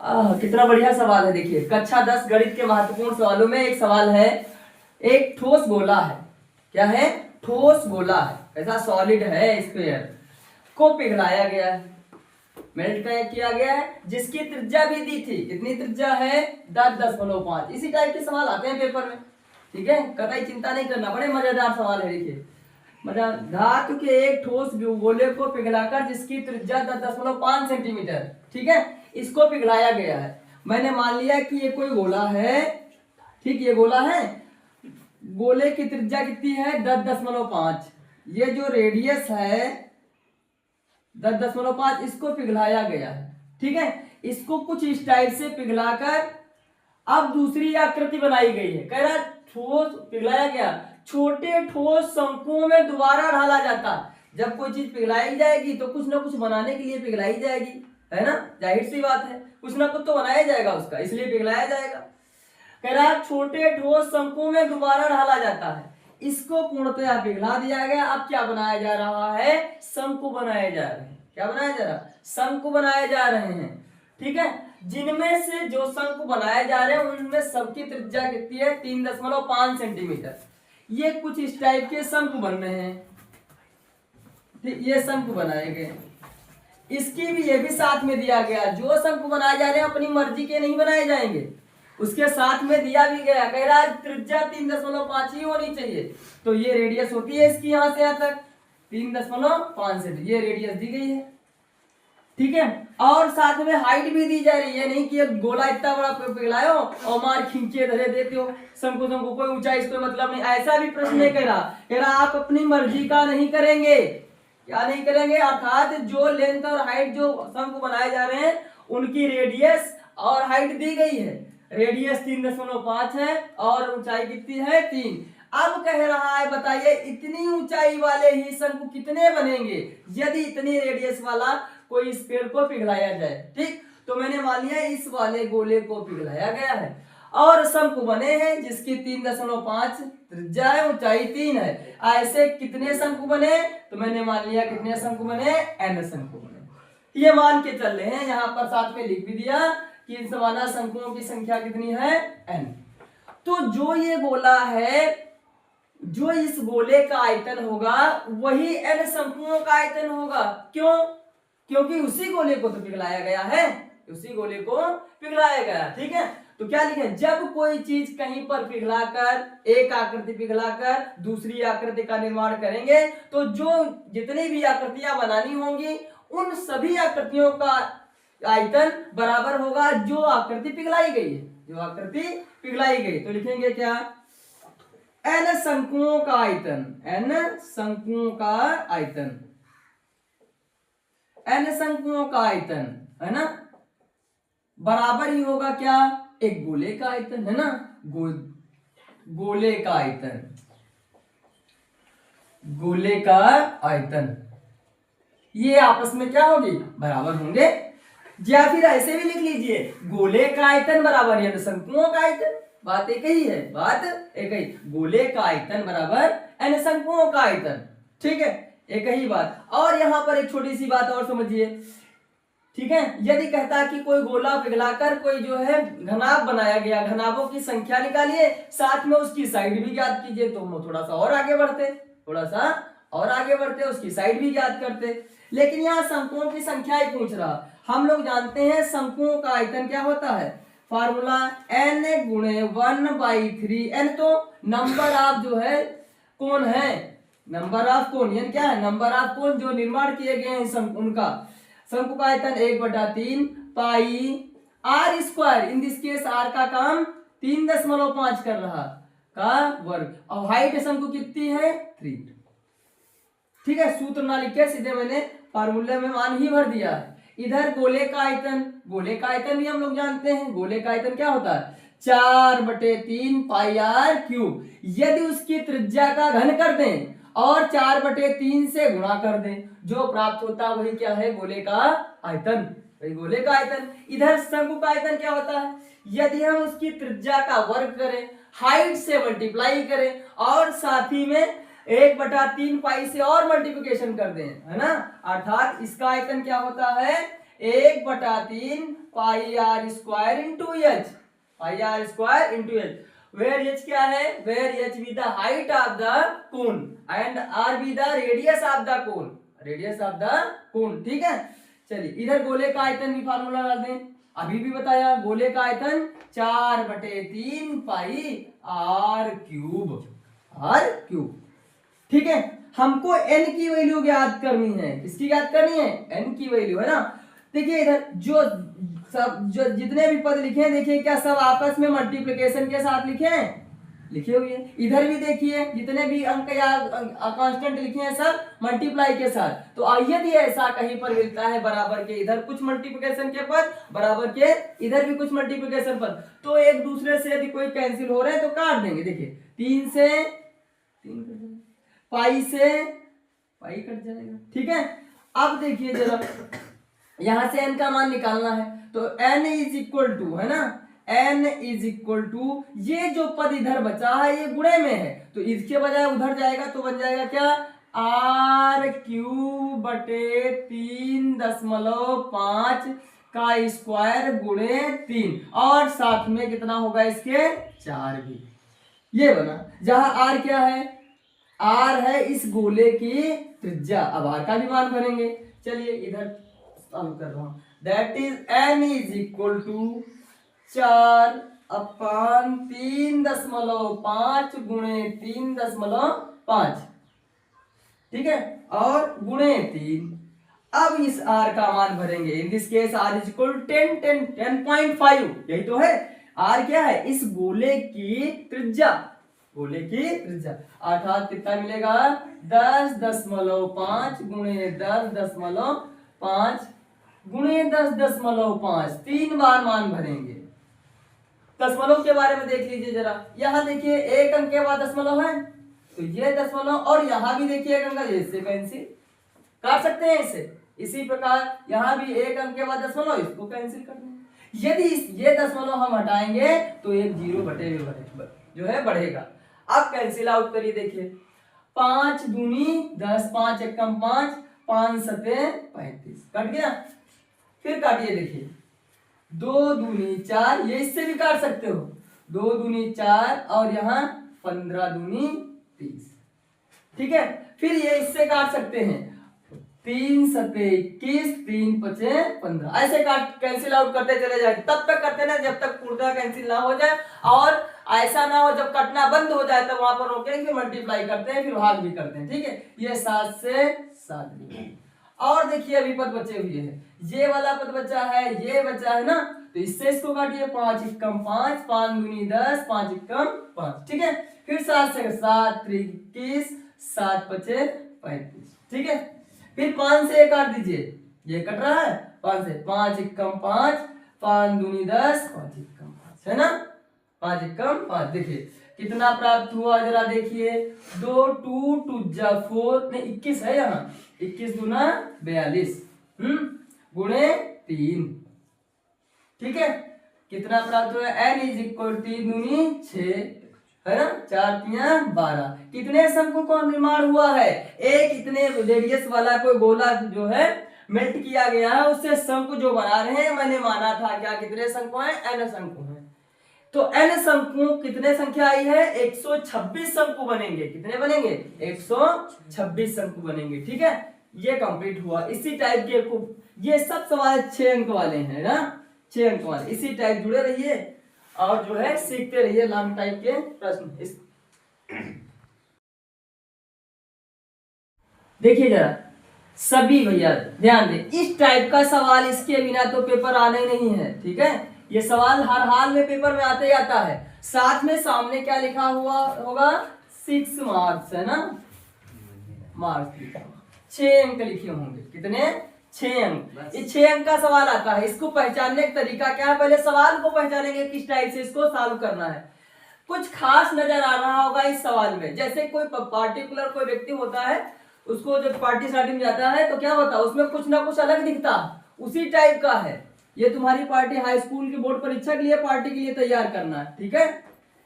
कितना बढ़िया सवाल है। देखिए कक्षा 10 गणित के महत्वपूर्ण सवालों में एक सवाल है। एक ठोस गोला है। क्या है? ठोस गोला है। ऐसा सॉलिड है, स्क्वायर को पिघलाया गया है, मेल्ट किया गया है, जिसकी त्रिज्या भी दी थी। कितनी त्रिज्या है? 10.5। इसी टाइप के सवाल आते हैं पेपर में। ठीक है, कतई चिंता नहीं करना, बड़े मजेदार सवाल है। देखिए धातु के एक ठोस गोले को पिघलाकर जिसकी त्रिज्या 10.5 सेंटीमीटर, ठीक है, इसको पिघलाया गया है। मैंने मान लिया कि ये कोई गोला है। ठीक, ये गोला है। गोले की त्रिज्या कितनी है? 10.5। ये जो रेडियस है 10.5, इसको पिघलाया गया है। ठीक है, इसको कुछ इस टाइप से पिघलाकर अब दूसरी आकृति बनाई गई है। कह रहा ठोस पिघलाया गया, छोटे ठोस शंकुओं में दोबारा ढाला जाता। जब कोई चीज पिघलाई जाएगी तो कुछ ना कुछ बनाने के लिए पिघलाई जाएगी, है ना? जाहिर सी बात है, कुछ ना कुछ तो बनाया जाएगा उसका, इसलिए पिघलाया जाएगा। कह रहा छोटे ठोस शंकुओं में दोबारा ढाला जाता है। इसको पूर्णतया पिघला दिया गया। अब क्या बनाया जा रहा है? शंकु बनाए जा रहे हैं। क्या बनाया जा रहा है? शंकु बनाए जा रहे हैं। ठीक है, जिनमें से जो शंकु बनाए जा रहे हैं उनमें सबकी त्रिज्या कितनी है? 3.5 सेंटीमीटर। ये कुछ इस टाइप के शंकु बन रहे हैं। ठीक, ये शंकु बनाए गए। इसकी भी ये भी साथ में दिया गया। जो शंकु बनाए जा रहे हैं अपनी मर्जी के नहीं बनाए जाएंगे, उसके साथ में दिया भी गया। कह रहा है त्रिज्या 3.5 ही होनी चाहिए। तो ये रेडियस होती है इसकी, यहां से यहां तक 3.5 से ये रेडियस दी गई है। ठीक है, और साथ में हाइट भी दी जा रही है। नहीं कि गोला इतना बड़ा पिघलाओ और मार खींचे धरे देते हो शंकु शंकु, कोई ऊंचाई इसको मतलब नहीं। ऐसा भी प्रश्न नहीं कह रहा आप अपनी मर्जी का नहीं करेंगे। क्या नहीं करेंगे? अर्थात जो लेंथ और हाइट जो शंकु बनाए जा रहे हैं उनकी रेडियस और हाइट दी गई है। रेडियस 3.5 है और ऊंचाई कितनी है? 3। अब कह रहा है बताइए इतनी ऊंचाई वाले ही शंकु कितने बनेंगे यदि इतनी रेडियस वाला कोई स्फीयर को पिघलाया जाए। ठीक, तो मैंने मान लिया इस वाले गोले को पिघलाया गया है और शंकु बने हैं जिसकी 3.5 त्रिज्या है, ऊंचाई 3 है। ऐसे कितने शंकु बने? तो मैंने मान लिया कितने शंकु बने? n शंकु बने। ये मान के चल रहे हैं। यहां पर साथ में लिख भी दिया कि इन समाना शंकुओं की संख्या कितनी है? n। तो जो ये गोला है, जो इस गोले का आयतन होगा वही n शंकुओं का आयतन होगा। क्यों? क्योंकि उसी गोले को तो पिघलाया गया है, उसी गोले को पिघलाया गया। ठीक है, तो क्या लिखे? जब कोई चीज कहीं पर पिघलाकर, एक आकृति पिघलाकर दूसरी आकृति का निर्माण करेंगे तो जो जितनी भी आकृतियां बनानी होंगी उन सभी आकृतियों का आयतन बराबर होगा जो आकृति पिघलाई गई है, जो आकृति पिघलाई गई। तो लिखेंगे क्या? n शंकुओं का आयतन, n शंकुओं का आयतन, n शंकुओं का आयतन, है ना, बराबर ही होगा क्या? एक गोले का आयतन, है ना, गोले का आयतन, गोले का आयतन। ये आपस में क्या होगी? बराबर होंगे। या फिर ऐसे भी लिख लीजिए गोले का आयतन बराबर n शंकुओं का आयतन। बात एक ही है, बात एक ही। गोले का आयतन बराबर n शंकुओं का आयतन। ठीक है, एक ही बात। और यहां पर एक छोटी सी बात और समझिए। ठीक है, यदि कहता कि कोई गोला पिघलाकर कोई जो है घनाभ बनाया गया, घनाभों की संख्या निकालिए, साथ में उसकी साइड भी ज्ञात कीजिए, तो हम थोड़ा सा और आगे बढ़ते, थोड़ा सा और आगे बढ़ते, उसकी साइड भी ज्ञात करते। लेकिन यहाँ शंकुओं की संख्या ही पूछ रहा। हम लोग जानते हैं शंकुओं का आयतन क्या होता है? फार्मूला n गुणे 1/3। n तो नंबर ऑफ जो है कौन है, नंबर ऑफ कोण, यानी क्या है? नंबर ऑफ कोण जो निर्माण किए गए हैं उनका। शंकु का आयतन 1/3 पाई r square. In this case r का काम 3.5 कर रहा का वर्ग। और हाइट शंकु कितनी है? 3। ठीक है, सूत्र ना लिख के सीधे मैंने फार्मूले में मान ही भर दिया है। इधर गोले का आयतन, गोले का आयतन भी हम लोग जानते हैं। गोले का आयतन क्या होता है? 4/3 पाई r क्यूब। यदि उसकी त्रिज्या का घन कर दें और 4/3 से गुणा कर दें, जो प्राप्त होता है वही क्या है? गोले का आयतन, वही गोले का आयतन। इधर शंकु का आयतन क्या होता है? यदि हम उसकी त्रिज्या का वर्ग करें, हाइट से मल्टीप्लाई करें और साथ ही में 1/3 पाई से और मल्टीप्लिकेशन कर दें, है ना, अर्थात इसका आयतन क्या होता है? 1/3 pi R square into H, pi R square into H, where H क्या है, where H be the height of the cone and R be the radius of the cone, radius of the cone. ठीक है, चलिए इधर गोले का आयतन भी फार्मूला डाल दें, अभी भी बताया गोले का आयतन 4/3 पाई आर क्यूब, आर क्यूब। ठीक है, हमको n की वैल्यू याद करनी है, किसकी याद करनी है, n की वैल्यू, है ना। देखिए इधर जो जितने भी पद लिखे हैं, देखिए क्या सब आपस में मल्टीप्लिकेशन के साथ लिखे हैं, लिखे हुए हैं। इधर भी देखिए जितने भी अंक या कांस्टेंट लिखे हैं सब मल्टीप्लाई के साथ। तो यदि ऐसा कहीं पर मिलता है बराबर के इधर कुछ मल्टीप्लिकेशन के पद, बराबर के इधर भी कुछ मल्टीप्लिकेशन पद, तो एक दूसरे से यदि कोई कैंसिल हो रहे हैं तो काट देंगे। देखिए 3 से 3 कट जाएगा, पाई से पाई कट जाएगा। ठीक है, अब देखिए जरा यहां से n का मान निकालना है, तो n इज इक्वल टू, है ना, n इज इक्वल टू, ये जो पद इधर बचा है ये गुणे में है, तो इसके बजाय उधर जाएगा तो बन जाएगा क्या, आर क्यूब बटे 3.5 का स्क्वायर गुणे 3, और साथ में कितना होगा इसके 4 भी, ये बना। जहां आर क्या है, आर है इस गोले की त्रिज्या, अब आर का भी मान भरेंगे। चलिए इधर सॉल्व कर रहा हूं, that is n is equal to 4/3.5 गुणे 3.5, ठीक है, और गुणे 3। अब इस r का मान भरेंगे, in this case r is equal 10.5, यही तो है। r क्या है, इस गोले की त्रिज्या, गोले की त्रिज्या, अर्थात कितना मिलेगा 10.5 गुणे 10.5 गुणे 10.5, 3 बार मान भरेंगे। दशमलव के बारे में देख लीजिए जरा, यहाँ देखिए एक अंक के बाद दशमलव है, तो ये दशमलव, और यहाँ भी देखिए एक अंक, इससे कैंसिल काट सकते हैं इसे। इसी प्रकार यहाँ भी एक अंक के बाद दशमलव, इसको कैंसिल कर देंगे। यदि ये दशमलव हम हटाएंगे तो एक 0 बटे जो है बढ़ेगा। अब कैंसिल आउट करिए, देखिए 5 दूनी 10, 5 एकम 5, 5 सते 35, कट गया। फिर काटिए, देखिए 2 दूनी 4, ये इससे भी काट सकते हो, 2 दूनी 4 और यहाँ 15 दूनी 30, ठीक है। फिर ये इससे काट सकते हैं, 3 सते 21, 3 पचे 15, ऐसे काट कैंसिल आउट करते चले जाए, तब तक करते ना जब तक पूरा कैंसिल ना हो जाए, और ऐसा ना हो जब कटना बंद हो जाए तब वहां पर रोकेंगे, मल्टीप्लाई करते हैं, फिर भाग भी करते हैं, ठीक है। ये 7 से 7, और देखिए अभी पद बचे हुए हैं, ये वाला पद बचा है, ये बचा है ना, तो इससे इसको काटिए, 5 एकम 5, 5 दूनी 10, 5 एकम 5, ठीक है। फिर 7 से 7 21, 7 पचे 35, ठीक है। फिर 5 से काट दीजिए, ये कट रहा है, 5 से 5 एकम 5, 5 दूनी 10, 5 एकम 5, है ना, 5 एकम 5। देखिए कितना प्राप्त हुआ जरा देखिए, 2 2 2 4 नहीं 21 है यहाँ, 21 दूना 42, गुणे 3, ठीक है। कितना प्राप्त हुआ, n इज इक्वल 3 दूनी 6, है ना, 4 3 12। कितने शंकु का निर्माण हुआ है, एक इतने रेडियस वाला कोई गोला जो है मेल्ट किया गया है, उससे शंकु जो बना रहे हैं, मैंने माना था क्या कितने शंकु हैं, n शंकु हैं। तो n शंकु कितने संख्या आई है, 126 शंकु बनेंगे। कितने बनेंगे, 126 शंकु बनेंगे, ठीक है। ये कंप्लीट हुआ। इसी टाइप के ये सब सवाल 6 अंक वाले हैं ना, 6 अंक वाले। इसी टाइप जुड़े रहिए और जो है सीखते रहिए लॉन्ग टाइप के प्रश्न। देखिए जरा सभी भैया ध्यान दे, इस टाइप का सवाल इसके बिना तो पेपर आना ही नहीं है, ठीक है। ये सवाल हर हाल में पेपर में आते ही आता है। साथ में सामने क्या लिखा हुआ होगा, 6 मार्क्स, है ना, मार्क्स 6 अंक लिखे होंगे। कितने, 6 अंक। ये 6 अंक का सवाल आता है। इसको पहचानने का तरीका क्या है, पहले सवाल को पहचानेंगे किस टाइप से इसको सॉल्व करना है। कुछ खास नजर आ रहा होगा इस सवाल में, जैसे कोई पार्टिकुलर कोई व्यक्ति होता है, उसको जब पार्टी शादी में जाता है तो क्या होता है, उसमें कुछ ना कुछ अलग दिखता, उसी टाइप का है। ये तुम्हारी पार्टी हाई स्कूल की बोर्ड परीक्षा के लिए पार्टी के लिए तैयार करना है, ठीक है।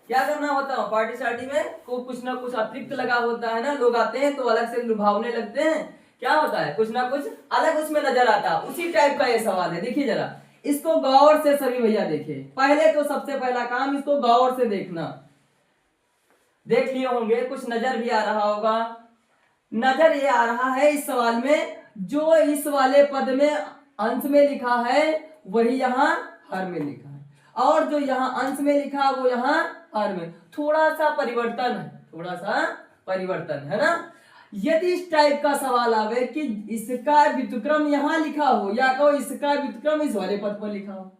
क्या करना होता है, पार्टी शादी में को कुछ ना कुछ अतिरिक्त लगा होता है ना, लोग आते हैं तो अलग से लुभावने लगते हैं, क्या होता है, कुछ ना कुछ अलग उसमें नजर आता है, उसी टाइप का ये सवाल है। देखिए जरा, इसको गौर से सभी भैया देखे, पहले तो सबसे पहला काम इसको गौर से देखना। देख लिए होंगे, कुछ नजर भी आ रहा होगा। नजर ये आ रहा है इस सवाल में, जो इस वाले पद में अंश में लिखा है वही यहाँ हर में लिखा है, और जो यहाँ अंश में लिखा वो यहाँ हर में। थोड़ा सा परिवर्तन है, थोड़ा सा परिवर्तन है ना। यदि इस टाइप का सवाल आवे कि इसका व्युत्क्रम यहाँ लिखा हो, या कहो इसका व्युत्क्रम इस वाले पद पर लिखा हो,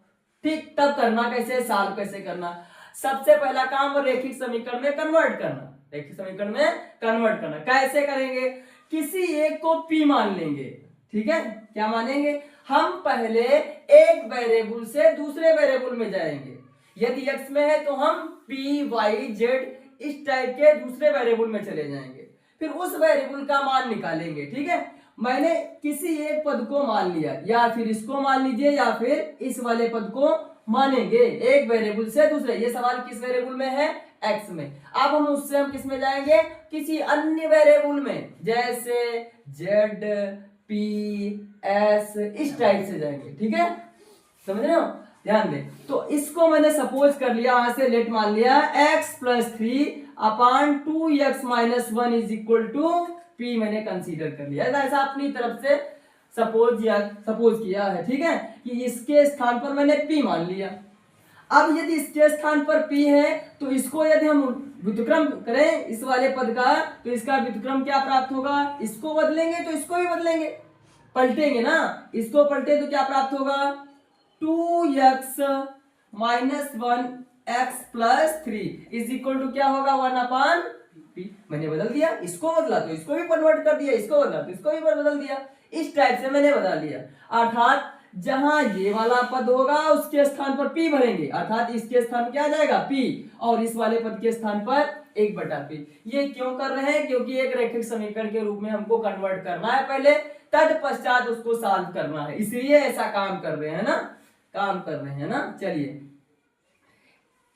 ठीक, तब करना कैसे, सॉल्व कैसे करना। सबसे पहला काम वो रेखिक समीकरण में कन्वर्ट करना, रेखिक समीकरण में कन्वर्ट करना। कैसे करेंगे, किसी एक को P मान लेंगे, ठीक है। क्या मानेंगे, हम पहले एक वेरिएबल से दूसरे वेरिएबल में जाएंगे। यदि x में है तो हम p y z इस टाइप के दूसरे वेरिएबल में चले जाएंगे, फिर उस वेरिएबल का मान निकालेंगे, ठीक है। मैंने किसी एक पद को मान लिया, या फिर इसको मान लीजिए, या फिर इस वाले पद को मानेंगे, एक वेरिएबल से दूसरे। ये सवाल किस वेरिएबल में है, x में। अब हम उससे हम किस में जाएंगे, किसी अन्य वेरिएबल में, जैसे z p s इस टाइप से जाएंगे, ठीक है, समझ रहे हो, ध्यान दें। तो इसको मैंने सपोज कर लिया, यहां से लेट मान लिया x plus 3/2x - 1 is equal to p मैंने कंसीडर कर लिया। ऐसा अपनी तरफ से सपोज किया है, ठीक है, कि इसके स्थान पर मैंने p मान लिया। अब यदि इसके स्थान पर p है तो इसको यदि हम व्युत्क्रम करें इस वाले पद का, तो इसका व्युत्क्रम क्या प्राप्त होगा, इसको बदलेंगे तो इसको भी बदलेंगे, पलटेंगे ना, इसको पलटे तो क्या प्राप्त होगा, 2x - 1x plus 3 is equal to क्या होगा, 1/p। मैंने बदल दिया, इसको बदला तो इसको भी कन्वर्ट कर दिया, इसको बदला तो इसको भी बदल दिया, इस टाइप से मैंने बदल लिया। अर्थात जहां ये वाला पद होगा उसके स्थान पर p भरेंगे, अर्थात इसके स्थान पर क्या जाएगा p, और इस वाले पद के स्थान पर 1/p। ये क्यों कर रहे हैं, क्योंकि एक रैखिक समीकरण के रूप में हमको कन्वर्ट करना है पहले, तत्पश्चात उसको सॉल्व करना है, इसलिए ऐसा काम कर रहे हैं ना, काम कर रहे हैं ना। चलिए,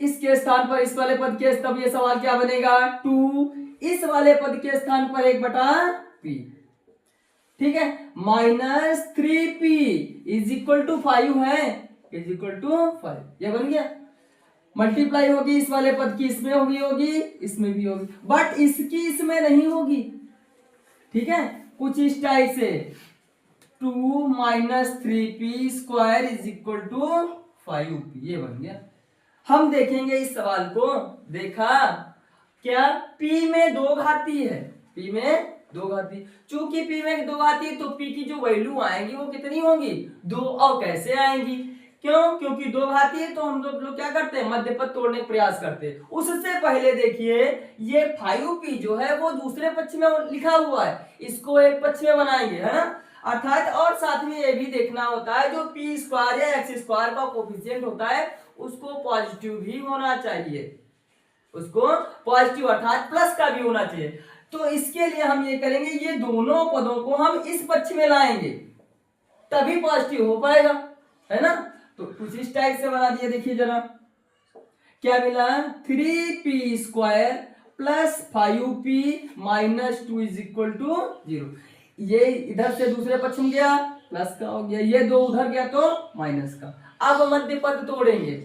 इसके स्थान पर इस वाले पद के, तब ये सवाल क्या बनेगा, 2, इस वाले पद के स्थान पर 1/p, ठीक है, -3p इज इक्वल टू 5 है, इज इक्वल टू 5, ये बन गया। मल्टीप्लाई होगी इस वाले पद की, इसमें होगी, इसमें भी होगी, बट इसकी इसमें नहीं होगी, ठीक है, कुछ इस टाइप से 2 - 3p² is equal to 5p, ये बन गया। हम देखेंगे इस सवाल को, देखा क्या, p में 2 घाती है, p में 2 घाती, चूंकि p में 2 घाती तो p की जो वैल्यू आएंगी वो कितनी होंगी, 2। और कैसे आएंगी, क्यों, क्योंकि 2 घाती है तो हम लोग क्या करते हैं, मध्य पद तोड़ने का प्रयास करते हैं। उससे पहले देखिए, ये 5p जो है वो दूसरे पक्ष में लिखा हुआ है, इसको एक पक्ष में बनाएंगे, है ना। अर्थात और साथ में ये भी देखना होता है, जो p² या x² का कोफिशिएंट होता है उसको पॉजिटिव भी होना चाहिए, उसको पॉजिटिव अर्थात प्लस का भी होना चाहिए। तो इसके लिए हम ये करेंगे, ये दोनों पदों को हम इस पक्ष में लाएंगे, तभी पॉजिटिव हो पाएगा, है ना। तो कुछ इस टाइप से बना दिया, देखिए जरा क्या मिला, 3p² plus 5p - 2 is equal to 0। ये इधर से दूसरे पक्ष में गया, प्लस का हो गया, ये 2 उधर गया तो माइनस का। अब मध्य पद तोड़ेंगे,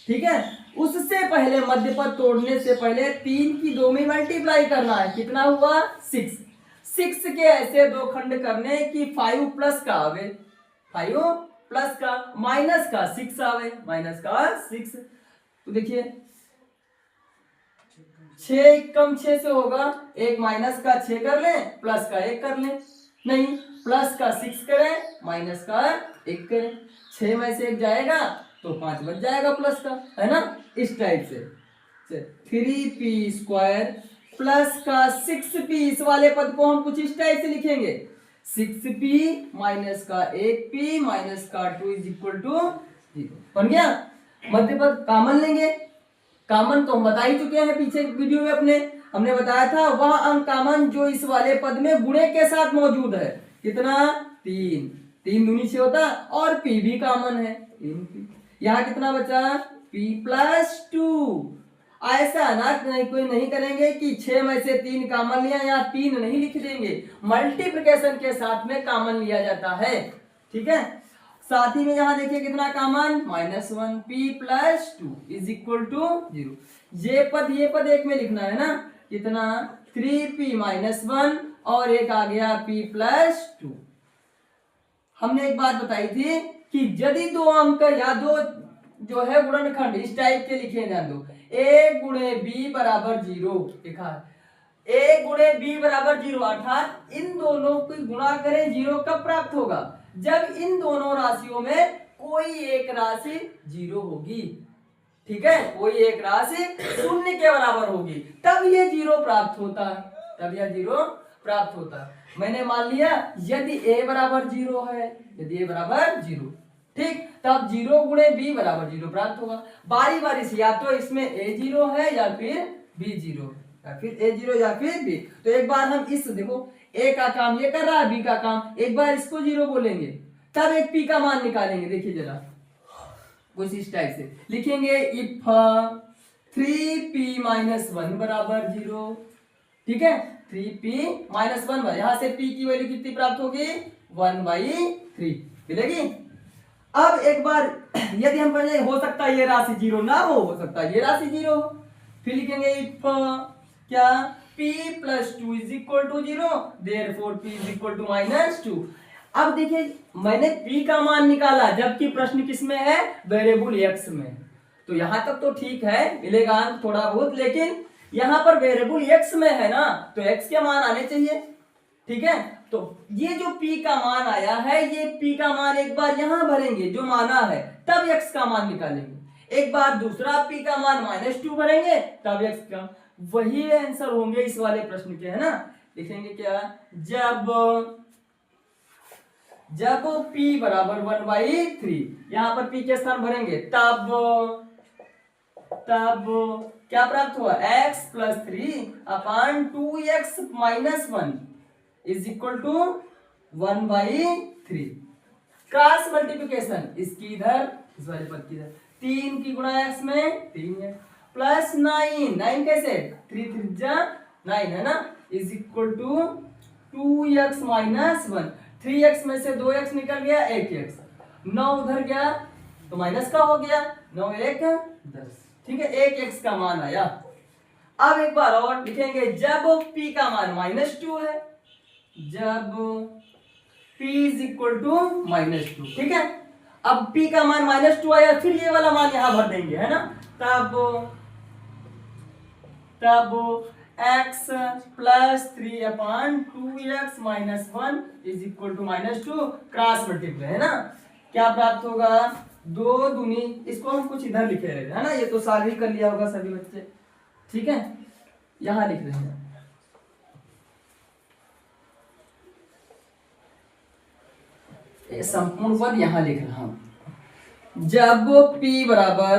ठीक है। उससे पहले मध्य पद तोड़ने से पहले 3 की 2 में मल्टीप्लाई करना है, कितना हुआ, 6। 6 के ऐसे 2 खंड करने कि 5 प्लस का आवे, 5 प्लस का, माइनस का 6 आवे, माइनस का 6। तो देखिए 6 कम 6 से होगा, एक माइनस का 6 कर ले, प्लस का 1 कर ले, नहीं, प्लस का 6 करें, माइनस का 1 करें, 6 में से 1 जाएगा तो 5 बच जाएगा प्लस का, है ना। इस टाइप से 3p² प्लस का 6p, इस वाले पद को हम कुछ इस टाइप से लिखेंगे, 6p माइनस का 1p माइनस का 2 इज इक्वल टू 0, बन गया। मध्य पद कॉमन लेंगे, कॉमन तो हम बता ही चुके हैं पीछे वीडियो में अपने, हमने बताया था वह अंक कॉमन जो इस वाले पद में गुणे के साथ मौजूद है, कितना, 3, 3 दूनी 6 होता, और p भी कॉमन है, 3p। यहाँ कितना बचा, p प्लस 2। ऐसा ना कोई नहीं करेंगे कि 6 में से 3 कॉमन लिया, यहाँ 3 नहीं लिख देंगे, मल्टीप्लिकेशन के साथ में कॉमन लिया जाता है, ठीक है। साथ ही में यहाँ देखिए कितना common, -1p + 2 is equal to 0। ये पद एक में लिखना है ना, कितना 3p - 1 और एक आ गया p + 2। हमने एक बात बताई थी कि यदि दो अंक या दो जो है गुणनखंड इस टाइप के लिखे, ध्यान दो, a × b = 0 लिखा है, a × b = 0 अर्थात इन दोनों को गुणा करें 0 कब प्राप्त होगा, जब इन दोनों राशियों में कोई एक राशि 0 होगी। ठीक है, कोई एक राशि शून्य के बराबर होगी, तब ये 0 प्राप्त होता है, तब यह 0 प्राप्त होता है। मैंने मान लिया यदि a = 0 है, यदि a = 0, ठीक, तब 0 × b = 0 प्राप्त होगा। बारी बारी से या तो इसमें a 0 है या फिर b 0, या फिर a 0 या फिर b। तो एक बार हम इस देखो a का काम ये कर रहा है, b का काम, एक बार इसको 0 बोलेंगे तब एक p का मान निकालेंगे। देखिए जरा कुछ इस टाइप से लिखेंगे, इफ 3p - 1 = 0। ठीक है, 3p - 1, यहां से p की वैल्यू कितनी प्राप्त होगी, 1/3 मिलेगी। अब एक बार यदि हम कहें हो सकता है ये राशि 0 ना हो सकता है ये राशि 0 हो, फिर लिखेंगे इफ क्या p + 2 = 0, therefore p = -2। अब देखिए मैंने p का मान निकाला जबकि प्रश्न किस में है, वेरिएबल x में, तो यहां तक तो ठीक है, मिलेगा थोड़ा बहुत, लेकिन यहां पर वेरिएबल x में है ना, तो x के मान आने चाहिए। ठीक है, तो ये जो p का मान आया है, ये p का मान एक बार यहां भरेंगे जो माना है, तब x का मान निकालेंगे, एक बार दूसरा p का मान -2 भरेंगे तब x का, वही आंसर होंगे इस वाले प्रश्न के, है ना। लिखेंगे क्या, जब p = 1/3, यहां पर p के स्थान भरेंगे, तब क्या प्राप्त हुआ, x + 3/2x - 1 is equal to 1/3। Cross multiplication, इसकी इधर इस वाले पद की इधर, 3 की गुणा x में 3 है, प्लस 9 कैसे, 3 × 3 = 9 है ना, is equal to 2x - 1, 3x में से 2x निकल गया, 1x, 9 उधर गया तो माइनस का हो गया, 9 × 1 = 10। ठीक है, 1x का मान आया। अब एक बार और लिखेंगे, जब p का मान -2 है, जब p = -2, ठीक है, अब p का मान -2 आया, फिर ये वाला मान यहां भर देंगे, है ना, तब x + 3/2x - 1 is equal to -2, cross multiply, है ना, क्या प्राप्त होगा, 2 दूनी, इसको हम कुछ इधर लिखे रहे हैं ना, ये तो साल ही कर लिया होगा सभी बच्चे। ठीक है, यहां लिख रहे हैं, संपूर्ण पद यहां लिख रहा हूं, जब p बराबर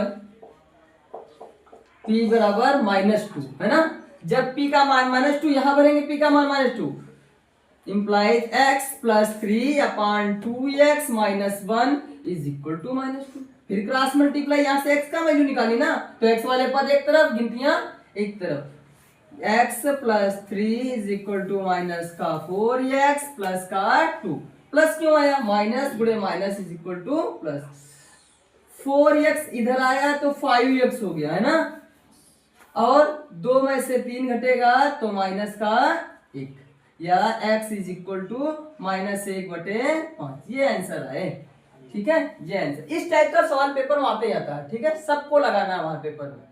-2 है ना, जब p का मान -2, यहां भरेंगे p का मान -2, implies x + 3/2x - 1 is equal to -2, फिर क्रॉस मल्टीप्लाई, यहां से x का वैल्यू निकाली ना, तो x वाले पद एक तरफ, गिनतियां एक तरफ, x + 3 is equal to -4x + 2, plus क्यों आया, माइनस गुणे minus is equal to plus, 4x इधर आया तो 5x हो गया, है ना, और 2 में से 3 घटेगा तो -1 या x इज इक्वल टू -1/5, ये आंसर है। ठीक है, ये आंसर, इस टाइप का सवाल पेपर में आते जाता है। ठीक है, सबको लगाना है वहां पेपर में।